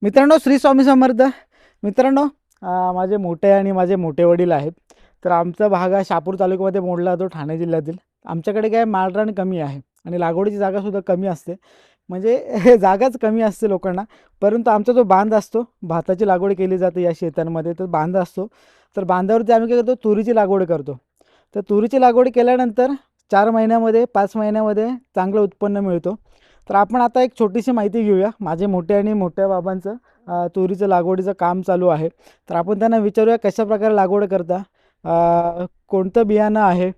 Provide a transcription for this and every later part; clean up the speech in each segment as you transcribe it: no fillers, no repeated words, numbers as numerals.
मित्रांनो, श्री स्वामी समर्थ. मित्रांनो, माझे मोठे आणि माझे मोठे वडील आहेत. तर आमचा भाग हा शहापूर तालुक्यामध्ये मोडला जातो, ठाणे जिल्ह्यातील. आमच्याकडे काय माळरान कमी आहे आणि लागवडीची जागासुद्धा कमी असते. म्हणजे जागाच कमी असते लोकांना. परंतु आमचा जो बांध असतो, भाताची लागवड केली जाते या शेतांमध्ये. तर बांध असतो, तर बांधावरती आम्ही काय करतो, तुरीची लागवड करतो. तर तुरीची लागवड केल्यानंतर 4 महिन्यामध्ये 5 महिन्यामध्ये चांगलं उत्पन्न मिळतो. तर आपण आता एक छोटीशी माहिती घेऊया. माझे मोठे आणि मोठ्या बाबांचं तुरीचं लागवडीचं काम चालू आहे. तर आपण त्यांना विचारूया कशा प्रकारे लागवड करता, कोणतं बियाणं आहे,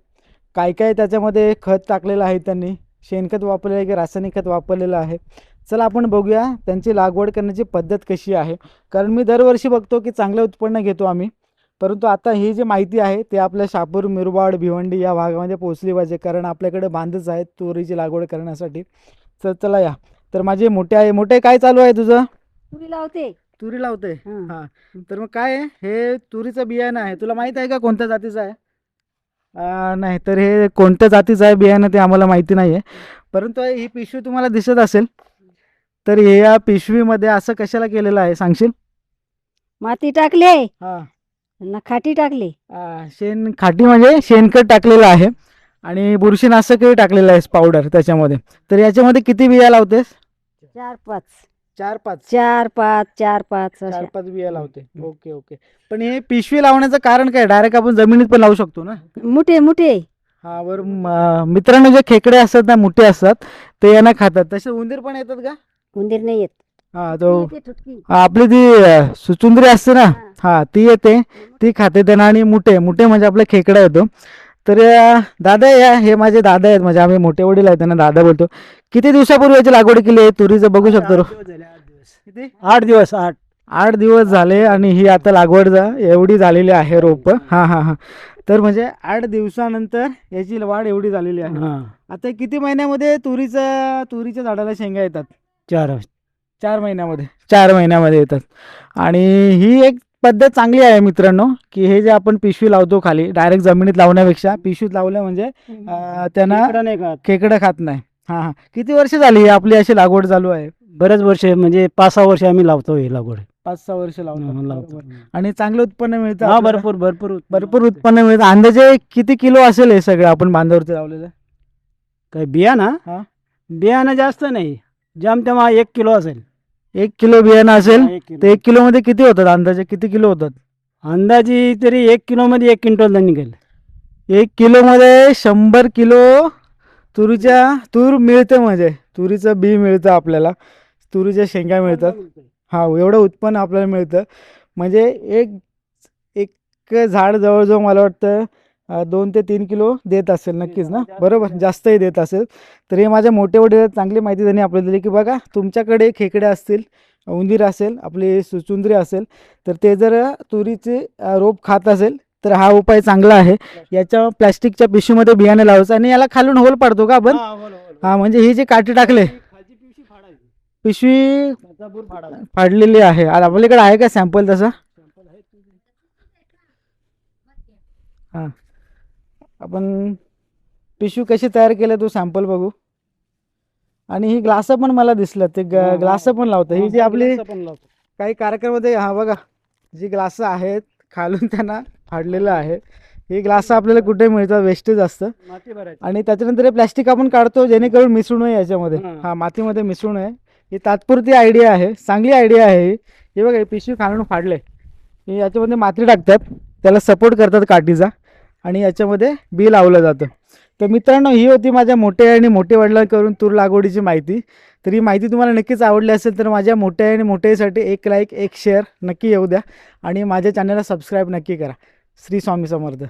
काय काय त्याच्यामध्ये खत टाकलेलं आहे, त्यांनी शेणखत वापरलेलं आहे की रासायनिक खत वापरलेलं आहे. चला आपण बघूया त्यांची लागवड करण्याची पद्धत कशी आहे. कारण मी दरवर्षी बघतो की चांगलं उत्पन्न घेतो आम्ही. परंतु आता ही जी माहिती आहे ते आपल्या शहापूर, मुरबाड, भिवंडी या भागामध्ये पोहोचली पाहिजे. कारण आपल्याकडे बांधच आहेत तुरीची लागवड करण्यासाठी. तर चला या. तर माझे मोठे आहे. मोठे, काय चालू आहे तुझं? तुरी लावते. तुरी लावते. हं. हां. तर मग काय आहे हे तुरीचं बियाणं आहे, तुला माहित आहे का कोणत्या जातीचं आहे? नाही, तर हे कोणत्या जातीचं आहे बियाणं ते आम्हाला माहिती नाही आहे. परंतु ही पिशवी तुम्हाला दिसत असेल. तर हे या पिशवीमध्ये असं कशाला केलेलं आहे सांगशील? माती टाकले, हां. खाटी टाकली. शेण खाटी म्हणजे शेणखत टाकलेलं आहे आणि बुरशीनाशकही टाकलेलं आहे पावडर त्याच्यामध्ये. तर याच्यामध्ये किती बिया लावतेस? 4-5 4-5. 4-5 4-5 अशा. 4-5 बिया लावते. Okay okay. पण हे पिशवी लावण्याचं कारण काय? डायरेक्ट आपण जमिनीत पण लावू शकतो ना? मोठे मोठे हा. बरं, मित्रांनो, जे खेकडे असतात ना, मोठे असतात, ते यांना खातात. तसे उंदीर पण येतात का? उंदीर नाही येत. हा. तो येते ठुटकी. आपली ती सुचुंदरी असते ना, हा, ती येते, ती खाते त्यांना. आणि मुठे मुठे म्हणजे आपला खेकडा येतो. तर दादा, हे माझे दादा आहेत, म्हणजे आम्ही मोठे वडील आहेत, त्यांना दादा बोलतो. किती दिवसापूर्वी याची लागवड केली आहे तुरीचं बघू शकतो? किती? 8 दिवस झाले आणि ही आता लागवड एवढी झालेली आहे रोप. हां हां हां. तर म्हणजे 8 दिवसानंतर याची वाढ एवढी झालेली आहे. आता किती महिन्यामध्ये तुरीच्या झाडाला शेंगा येतात? 4 महिन्यामध्ये. 4 महिन्यामध्ये येतात. आणि ही एक पद्धत चांगली आहे मित्रांनो, की हे जे आपण पिशवी लावतो खाली, डायरेक्ट जमिनीत लावण्यापेक्षा पिशवीत लावलं म्हणजे त्यांना खेकडं खात नाही. हां हां. किती वर्ष झाली ही आपली अशी लागवड चालू आहे? बरेच वर्ष, म्हणजे 5-6 वर्ष आम्ही लावतो ही लागवड. 5-6 वर्ष लावतात. लावतो. बरोबर. आणि चांगलं उत्पन्न मिळतं हा, आपल्याला? भरपूर उत्पन्न मिळतं. अंदाजे किती किलो असेल हे सगळं आपण बांधावरती लावलेलं? काय बियाणं? हा. बियाणं जास्त नाही, जाम तेव्हा 1 किलो असेल. 1 किलो बियाणं असेल. हा, 1 किलो. तर 1 किलो मध्ये किती होतात अंदाजे? किती किलो होतात? अंदाजी तरी 1 किलो मध्ये 1 क्विंटल निघेल. 1 किलो मध्ये 100 किलो तूर मिळते. म्हणजे तुरीचं बी मिळतं आपल्याला, तुरीच्या शेंगा मिळतात. हा, एवढं उत्पन्न आपल्याला मिळतं. म्हणजे एक झाड जवळजवळ मला वाटतं 2 ते 3 किलो देत असेल नक्कीच ना? बरोबर, जास्तही देत असेल. तर हे माझ्या मोठे वडील चांगली माहिती त्यांनी आपल्याला दिली, की बघा तुमच्याकडे खेकडे असतील, उंदीर असेल, आपली सुचुंदरी असेल, तर ते जर तुरीचे रोप खात असेल तर हा उपाय चांगला आहे. याच्या प्लॅस्टिकच्या पिशवीमध्ये बियाणे लावायचं आणि याला खालून होल पाडतो का आपण? हा, म्हणजे ही जी काठी टाकले, पिशवी फाडलेली आहे. आपल्याकडे आहे का सॅम्पल तसा? हां. आपण पिशवी कशी तयार केली तो सॅम्पल बघू. आणि ही ग्लास पण मला दिसलं, ते ग्लास पण लावतं. ही जी आपली काही कार्यक्रमामध्ये, हा बघा, जी ग्लास आहेत खालून त्यांना फाडलेलं आहे. ही ग्लास आपल्याला कुठे मिळतात, वेस्टेज असतं. आणि त्याच्यानंतर हे प्लॅस्टिक आपण काढतो जेणेकरून मिसळू नये याच्यामध्ये. हा, मातीमध्ये मिसळू नये. ही तात्पुरती आयडिया आहे, चांगली आयडिया आहे ही. हे बघा, ही पिशवी खालून फाडले, हे याच्यामध्ये माती टाकतात, त्याला सपोर्ट करतात काठीचा, आणि याच्यामध्ये बी लावलं जातं. तर मित्रांनो, ही होती माझ्या मोठ्या आणि मोठे वडिलांकडून तूर लागवडीची माहिती. तर ही माहिती तुम्हाला नक्कीच आवडली असेल तर माझ्या मोठ्या आणि मोठ्यासाठी 1 लाईक 1 शेअर नक्की येऊ द्या. आणि माझ्या चॅनलला सबस्क्राईब नक्की करा. श्री स्वामी समर्थ.